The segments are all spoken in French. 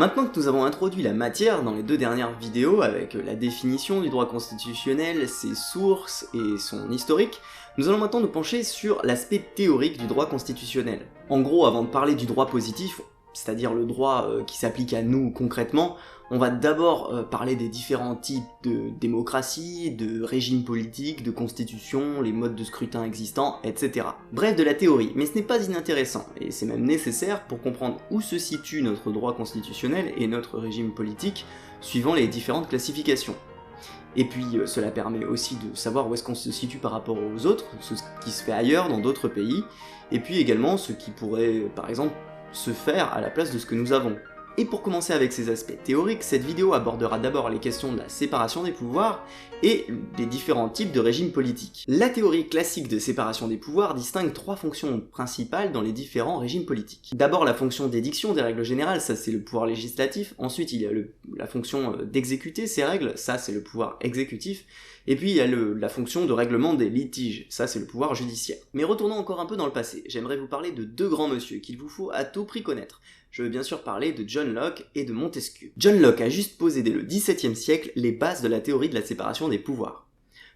Maintenant que nous avons introduit la matière dans les deux dernières vidéos avec la définition du droit constitutionnel, ses sources et son historique, nous allons maintenant nous pencher sur l'aspect théorique du droit constitutionnel. En gros, avant de parler du droit positif, c'est-à-dire le droit qui s'applique à nous concrètement, on va d'abord parler des différents types de démocratie, de régime politique, de constitution, les modes de scrutin existants, etc. Bref, de la théorie, mais ce n'est pas inintéressant, et c'est même nécessaire pour comprendre où se situe notre droit constitutionnel et notre régime politique, suivant les différentes classifications. Et puis cela permet aussi de savoir où est-ce qu'on se situe par rapport aux autres, ce qui se fait ailleurs dans d'autres pays, et puis également ce qui pourrait, par exemple, se faire à la place de ce que nous avons. Et pour commencer avec ces aspects théoriques, cette vidéo abordera d'abord les questions de la séparation des pouvoirs et des différents types de régimes politiques. La théorie classique de séparation des pouvoirs distingue trois fonctions principales dans les différents régimes politiques. D'abord la fonction d'édiction des règles générales, ça c'est le pouvoir législatif, ensuite il y a la fonction d'exécuter ces règles, ça c'est le pouvoir exécutif, et puis il y a la fonction de règlement des litiges, ça c'est le pouvoir judiciaire. Mais retournons encore un peu dans le passé, j'aimerais vous parler de deux grands messieurs qu'il vous faut à tout prix connaître. Je veux bien sûr parler de John Locke et de Montesquieu. John Locke a juste posé dès le XVIIe siècle les bases de la théorie de la séparation des pouvoirs.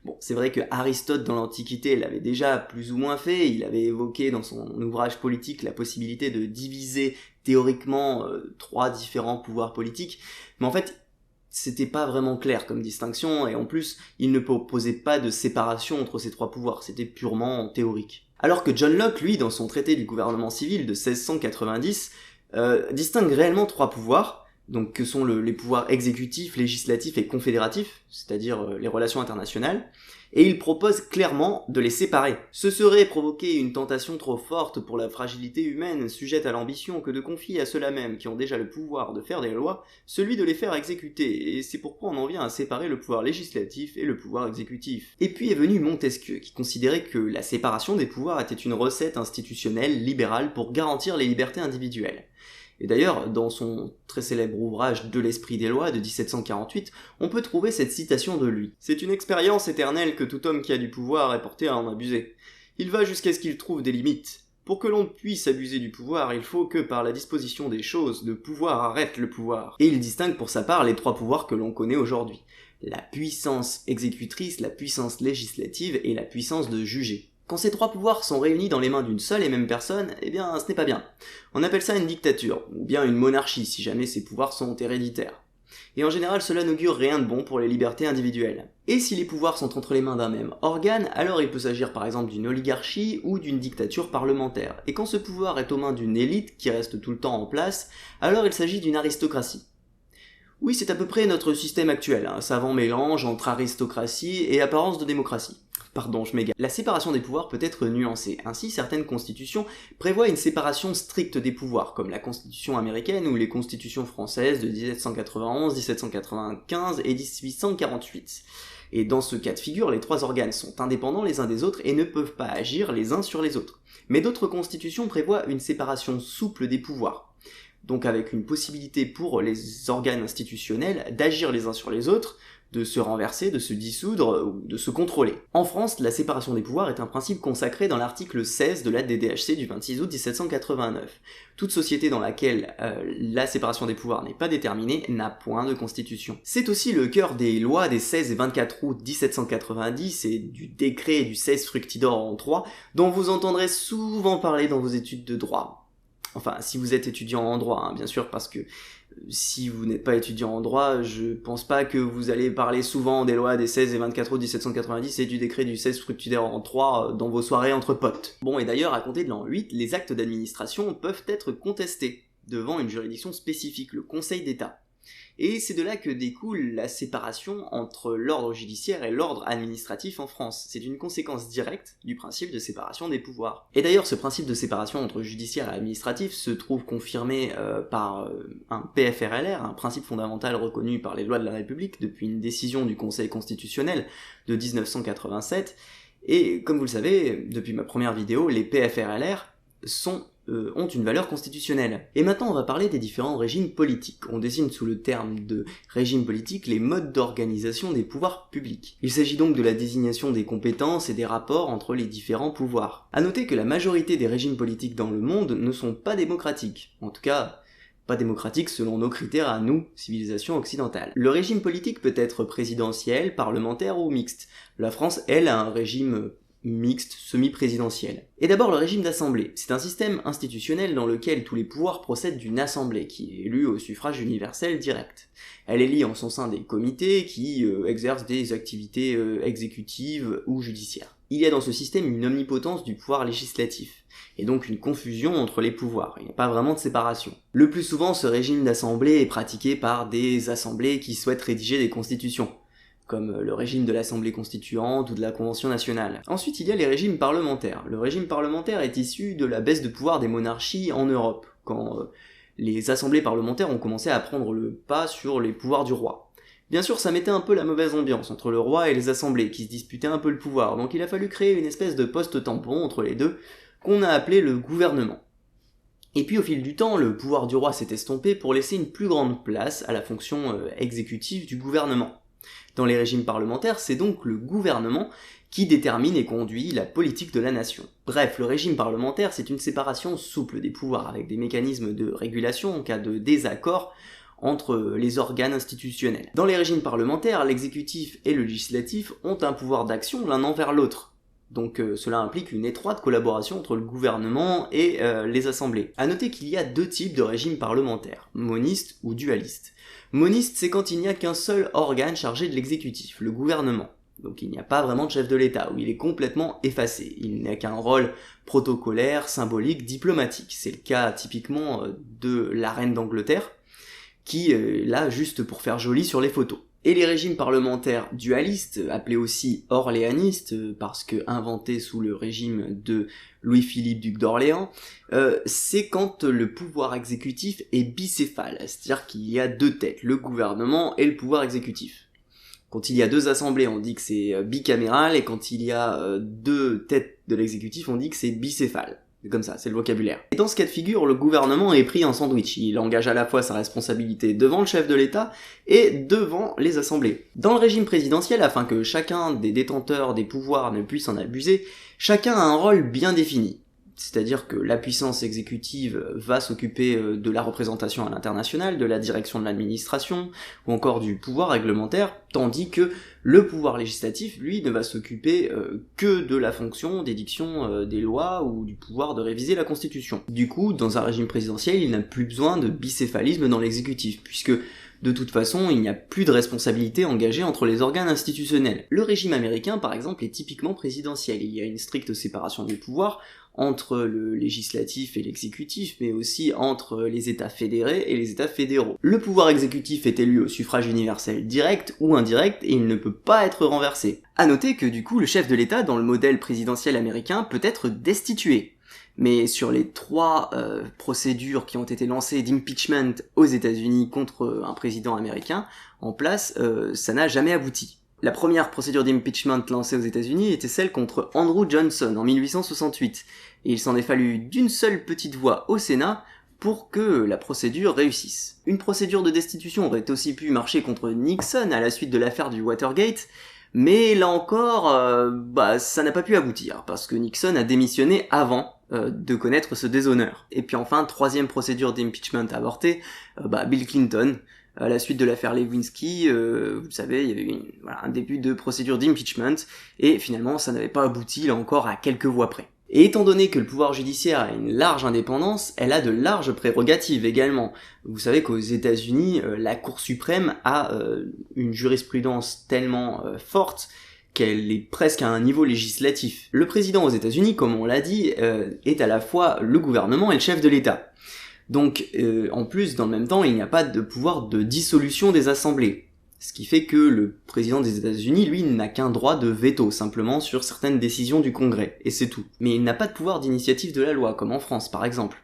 Bon, c'est vrai que Aristote dans l'Antiquité l'avait déjà plus ou moins fait, il avait évoqué dans son ouvrage politique la possibilité de diviser théoriquement trois différents pouvoirs politiques, mais en fait, c'était pas vraiment clair comme distinction, et en plus, il ne proposait pas de séparation entre ces trois pouvoirs, c'était purement théorique. Alors que John Locke, lui, dans son traité du gouvernement civil de 1690, distingue réellement trois pouvoirs, donc que sont les pouvoirs exécutifs, législatifs et confédératifs, c'est-à-dire les relations internationales, et il propose clairement de les séparer. Ce serait provoquer une tentation trop forte pour la fragilité humaine sujette à l'ambition que de confier à ceux-là même qui ont déjà le pouvoir de faire des lois, celui de les faire exécuter, et c'est pourquoi on en vient à séparer le pouvoir législatif et le pouvoir exécutif. Et puis est venu Montesquieu, qui considérait que la séparation des pouvoirs était une recette institutionnelle libérale pour garantir les libertés individuelles. Et d'ailleurs, dans son très célèbre ouvrage De l'esprit des lois de 1748, on peut trouver cette citation de lui. « C'est une expérience éternelle que tout homme qui a du pouvoir est porté à en abuser. Il va jusqu'à ce qu'il trouve des limites. Pour que l'on puisse abuser du pouvoir, il faut que, par la disposition des choses, le pouvoir arrête le pouvoir. » Et il distingue pour sa part les trois pouvoirs que l'on connaît aujourd'hui. La puissance exécutrice, la puissance législative et la puissance de juger. Quand ces trois pouvoirs sont réunis dans les mains d'une seule et même personne, eh bien ce n'est pas bien. On appelle ça une dictature, ou bien une monarchie si jamais ces pouvoirs sont héréditaires. Et en général cela n'augure rien de bon pour les libertés individuelles. Et si les pouvoirs sont entre les mains d'un même organe, alors il peut s'agir par exemple d'une oligarchie ou d'une dictature parlementaire. Et quand ce pouvoir est aux mains d'une élite qui reste tout le temps en place, alors il s'agit d'une aristocratie. Oui, c'est à peu près notre système actuel, un savant mélange entre aristocratie et apparence de démocratie. Pardon, je m'égare. La séparation des pouvoirs peut être nuancée. Ainsi, certaines constitutions prévoient une séparation stricte des pouvoirs, comme la constitution américaine ou les constitutions françaises de 1791, 1795 et 1848. Et dans ce cas de figure, les trois organes sont indépendants les uns des autres et ne peuvent pas agir les uns sur les autres. Mais d'autres constitutions prévoient une séparation souple des pouvoirs. Donc avec une possibilité pour les organes institutionnels d'agir les uns sur les autres, de se renverser, de se dissoudre ou de se contrôler. En France, la séparation des pouvoirs est un principe consacré dans l'article 16 de la DDHC du 26 août 1789. Toute société dans laquelle la séparation des pouvoirs n'est pas déterminée n'a point de constitution. C'est aussi le cœur des lois des 16 et 24 août 1790 et du décret du 16 fructidor en 3, dont vous entendrez souvent parler dans vos études de droit. Enfin, si vous êtes étudiant en droit, hein, bien sûr, parce que si vous n'êtes pas étudiant en droit, je pense pas que vous allez parler souvent des lois des 16 et 24 août 1790 et du décret du 16 fructidor en 3 dans vos soirées entre potes. Bon, et d'ailleurs, à compter de l'an 8, les actes d'administration peuvent être contestés devant une juridiction spécifique, le Conseil d'État. Et c'est de là que découle la séparation entre l'ordre judiciaire et l'ordre administratif en France. C'est une conséquence directe du principe de séparation des pouvoirs. Et d'ailleurs, ce principe de séparation entre judiciaire et administratif se trouve confirmé par un PFRLR, un principe fondamental reconnu par les lois de la République depuis une décision du Conseil constitutionnel de 1987. Et comme vous le savez, depuis ma première vidéo, les PFRLR ont une valeur constitutionnelle. Et maintenant on va parler des différents régimes politiques. On désigne sous le terme de régime politique les modes d'organisation des pouvoirs publics. Il s'agit donc de la désignation des compétences et des rapports entre les différents pouvoirs. À noter que la majorité des régimes politiques dans le monde ne sont pas démocratiques. En tout cas, Pas démocratique selon nos critères à nous, civilisation occidentale. Le régime politique peut être présidentiel, parlementaire ou mixte. La France, elle, a un régime mixte, semi-présidentiel. Et d'abord le régime d'assemblée. C'est un système institutionnel dans lequel tous les pouvoirs procèdent d'une assemblée qui est élue au suffrage universel direct. Elle élit en son sein des comités qui exercent des activités exécutives ou judiciaires. Il y a dans ce système une omnipotence du pouvoir législatif, et donc une confusion entre les pouvoirs, il n'y a pas vraiment de séparation. Le plus souvent, ce régime d'assemblée est pratiqué par des assemblées qui souhaitent rédiger des constitutions, comme le régime de l'Assemblée constituante ou de la Convention nationale. Ensuite, il y a les régimes parlementaires. Le régime parlementaire est issu de la baisse de pouvoir des monarchies en Europe, quand les assemblées parlementaires ont commencé à prendre le pas sur les pouvoirs du roi. Bien sûr, ça mettait un peu la mauvaise ambiance entre le roi et les assemblées, qui se disputaient un peu le pouvoir, donc il a fallu créer une espèce de poste tampon entre les deux, qu'on a appelé le gouvernement. Et puis au fil du temps, le pouvoir du roi s'est estompé pour laisser une plus grande place à la fonction exécutive du gouvernement. Dans les régimes parlementaires, c'est donc le gouvernement qui détermine et conduit la politique de la nation. Bref, le régime parlementaire, c'est une séparation souple des pouvoirs, avec des mécanismes de régulation en cas de désaccord entre les organes institutionnels. Dans les régimes parlementaires, l'exécutif et le législatif ont un pouvoir d'action l'un envers l'autre. Donc cela implique une étroite collaboration entre le gouvernement et les assemblées. A noter qu'il y a deux types de régimes parlementaires, monistes ou dualistes. Moniste, c'est quand il n'y a qu'un seul organe chargé de l'exécutif, le gouvernement. Donc il n'y a pas vraiment de chef de l'État, où il est complètement effacé. Il n'a qu'un rôle protocolaire, symbolique, diplomatique. C'est le cas typiquement de la reine d'Angleterre, qui est là juste pour faire joli sur les photos. Et les régimes parlementaires dualistes, appelés aussi orléanistes, parce que inventés sous le régime de Louis-Philippe, duc d'Orléans, c'est quand le pouvoir exécutif est bicéphale, c'est-à-dire qu'il y a deux têtes, le gouvernement et le pouvoir exécutif. Quand il y a deux assemblées, on dit que c'est bicaméral, et quand il y a deux têtes de l'exécutif, on dit que c'est bicéphale. C'est comme ça, c'est le vocabulaire. Et dans ce cas de figure, le gouvernement est pris en sandwich. Il engage à la fois sa responsabilité devant le chef de l'État et devant les assemblées. Dans le régime présidentiel, afin que chacun des détenteurs des pouvoirs ne puisse en abuser, chacun a un rôle bien défini. C'est-à-dire que la puissance exécutive va s'occuper de la représentation à l'international, de la direction de l'administration, ou encore du pouvoir réglementaire, tandis que le pouvoir législatif, lui, ne va s'occuper que de la fonction d'édiction des lois ou du pouvoir de réviser la Constitution. Du coup, dans un régime présidentiel, il n'a plus besoin de bicéphalisme dans l'exécutif, puisque de toute façon, il n'y a plus de responsabilité engagée entre les organes institutionnels. Le régime américain, par exemple, est typiquement présidentiel. Il y a une stricte séparation des pouvoirs entre le législatif et l'exécutif, mais aussi entre les États fédérés et les États fédéraux. Le pouvoir exécutif est élu au suffrage universel direct ou indirect et il ne peut pas être renversé. À noter que du coup, le chef de l'État, dans le modèle présidentiel américain, peut être destitué. Mais sur les trois procédures qui ont été lancées d'impeachment aux États-Unis contre un président américain en place, ça n'a jamais abouti. La première procédure d'impeachment lancée aux États-Unis était celle contre Andrew Johnson en 1868, et il s'en est fallu d'une seule petite voix au Sénat pour que la procédure réussisse. Une procédure de destitution aurait aussi pu marcher contre Nixon à la suite de l'affaire du Watergate, mais là encore, ça n'a pas pu aboutir, parce que Nixon a démissionné avant de connaître ce déshonneur. Et puis enfin, troisième procédure d'impeachment avortée, Bill Clinton. À la suite de l'affaire Lewinsky, vous savez, il y avait eu un début de procédure d'impeachment, et finalement ça n'avait pas abouti, là encore, à quelques voix près. Et étant donné que le pouvoir judiciaire a une large indépendance, elle a de larges prérogatives également. Vous savez qu'aux États-Unis, la Cour suprême a une jurisprudence tellement forte qu'elle est presque à un niveau législatif. Le président aux États-Unis, comme on l'a dit, est à la fois le gouvernement et le chef de l'État. Donc, en plus, dans le même temps, il n'y a pas de pouvoir de dissolution des assemblées. Ce qui fait que le président des États-Unis, lui, n'a qu'un droit de veto, simplement, sur certaines décisions du Congrès, et c'est tout. Mais il n'a pas de pouvoir d'initiative de la loi, comme en France, par exemple.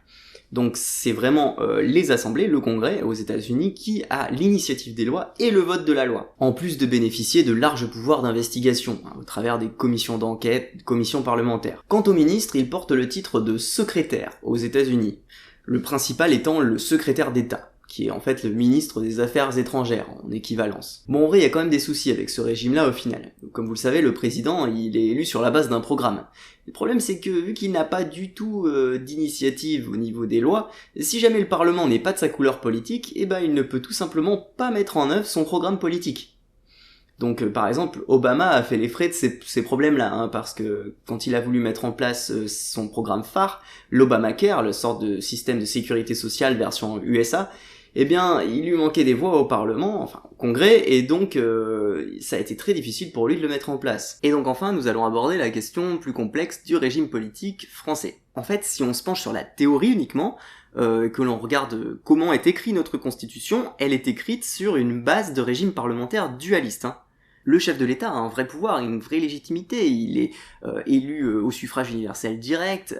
Donc c'est vraiment les assemblées, le Congrès, aux États-Unis, qui a l'initiative des lois et le vote de la loi. En plus de bénéficier de larges pouvoirs d'investigation, au travers des commissions d'enquête, commissions parlementaires. Quant au ministre, il porte le titre de secrétaire aux États-Unis. Le principal étant le secrétaire d'État, qui est en fait le ministre des Affaires étrangères, en équivalence. Bon, en vrai, il y a quand même des soucis avec ce régime-là au final. Comme vous le savez, le président, il est élu sur la base d'un programme. Le problème, c'est que vu qu'il n'a pas du tout d'initiative au niveau des lois, si jamais le Parlement n'est pas de sa couleur politique, eh ben il ne peut tout simplement pas mettre en œuvre son programme politique. Donc par exemple, Obama a fait les frais de ces problèmes-là, hein, parce que quand il a voulu mettre en place son programme phare, l'Obamacare, le sorte de système de sécurité sociale version USA, eh bien il lui manquait des voix au Parlement, enfin au Congrès, et donc ça a été très difficile pour lui de le mettre en place. Et donc enfin, nous allons aborder la question plus complexe du régime politique français. En fait, si on se penche sur la théorie uniquement, que l'on regarde comment est écrite notre constitution, elle est écrite sur une base de régime parlementaire dualiste, hein. Le chef de l'État a un vrai pouvoir, une vraie légitimité, il est élu au suffrage universel direct,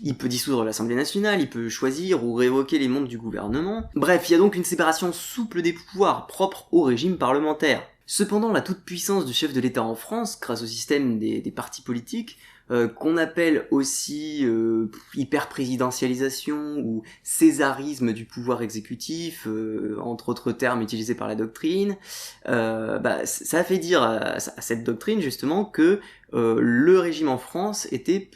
il peut dissoudre l'Assemblée nationale, il peut choisir ou révoquer les membres du gouvernement. Bref, il y a donc une séparation souple des pouvoirs propre au régime parlementaire. Cependant, la toute-puissance du chef de l'État en France, grâce au système des partis politiques, qu'on appelle aussi hyper-présidentialisation ou césarisme du pouvoir exécutif, entre autres termes utilisés par la doctrine, ça a fait dire à cette doctrine justement que le régime en France était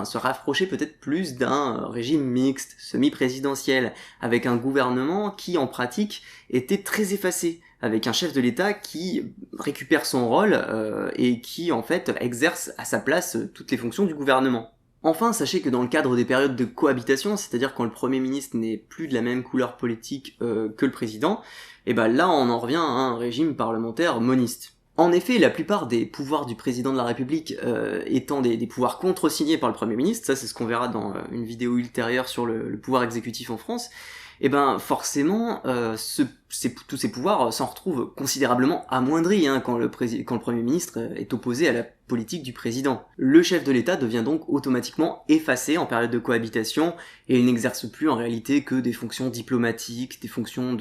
se rapprochait peut-être plus d'un régime mixte, semi-présidentiel, avec un gouvernement qui en pratique était très effacé, avec un chef de l'État qui récupère son rôle et qui en fait exerce à sa place toutes les fonctions du gouvernement. Enfin, sachez que dans le cadre des périodes de cohabitation, c'est-à-dire quand le Premier ministre n'est plus de la même couleur politique que le président, et ben là on en revient à un régime parlementaire moniste. En effet, la plupart des pouvoirs du président de la République étant des pouvoirs contresignés par le Premier ministre, ça c'est ce qu'on verra dans une vidéo ultérieure sur le pouvoir exécutif en France, et ben forcément tous ces pouvoirs s'en retrouvent considérablement amoindris quand le Premier ministre est opposé à la politique du président. Le chef de l'État devient donc automatiquement effacé en période de cohabitation et il n'exerce plus en réalité que des fonctions diplomatiques, des fonctions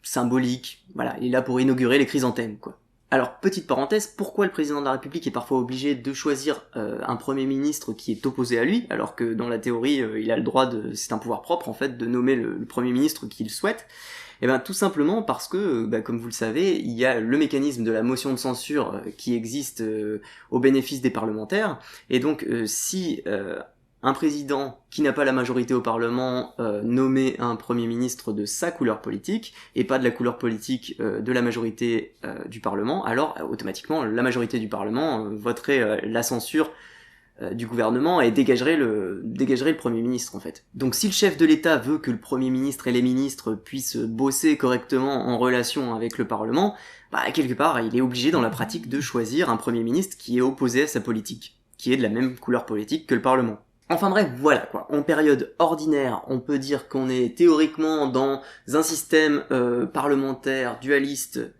symboliques. Voilà, il est là pour inaugurer les chrysanthèmes, quoi. Alors, petite parenthèse, pourquoi le président de la République est parfois obligé de choisir un Premier ministre qui est opposé à lui, alors que dans la théorie, il a le droit c'est un pouvoir propre en fait, de nommer le Premier ministre qu'il souhaite? Eh bien tout simplement parce que, comme vous le savez, il y a le mécanisme de la motion de censure qui existe au bénéfice des parlementaires, et donc si un président qui n'a pas la majorité au Parlement nommait un Premier ministre de sa couleur politique, et pas de la couleur politique de la majorité du Parlement, alors automatiquement la majorité du Parlement voterait la censure du gouvernement et dégagerait le Premier ministre en fait. Donc si le chef de l'État veut que le Premier ministre et les ministres puissent bosser correctement en relation avec le Parlement, quelque part il est obligé dans la pratique de choisir un Premier ministre qui est opposé à sa politique, qui est de la même couleur politique que le Parlement. Enfin bref, voilà quoi. En période ordinaire, on peut dire qu'on est théoriquement dans un système parlementaire dualiste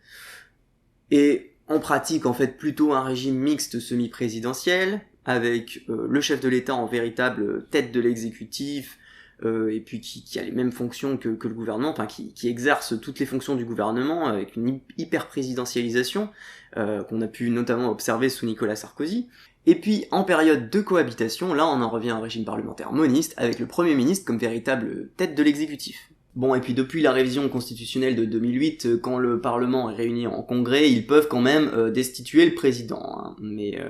et en pratique en fait plutôt un régime mixte semi-présidentiel, avec le chef de l'État en véritable tête de l'exécutif, et puis qui a les mêmes fonctions que le gouvernement, enfin qui exerce toutes les fonctions du gouvernement avec une hyper-présidentialisation qu'on a pu notamment observer sous Nicolas Sarkozy. Et puis en période de cohabitation, là on en revient à un régime parlementaire moniste, avec le Premier ministre comme véritable tête de l'exécutif. Bon, et puis depuis la révision constitutionnelle de 2008, quand le Parlement est réuni en congrès, ils peuvent quand même destituer le président, hein, mais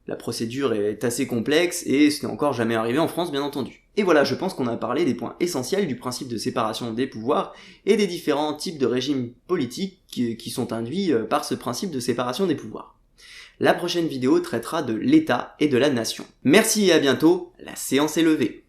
la procédure est assez complexe et ce n'est encore jamais arrivé en France bien entendu. Et voilà, je pense qu'on a parlé des points essentiels du principe de séparation des pouvoirs et des différents types de régimes politiques qui sont induits par ce principe de séparation des pouvoirs. La prochaine vidéo traitera de l'État et de la nation. Merci et à bientôt, la séance est levée.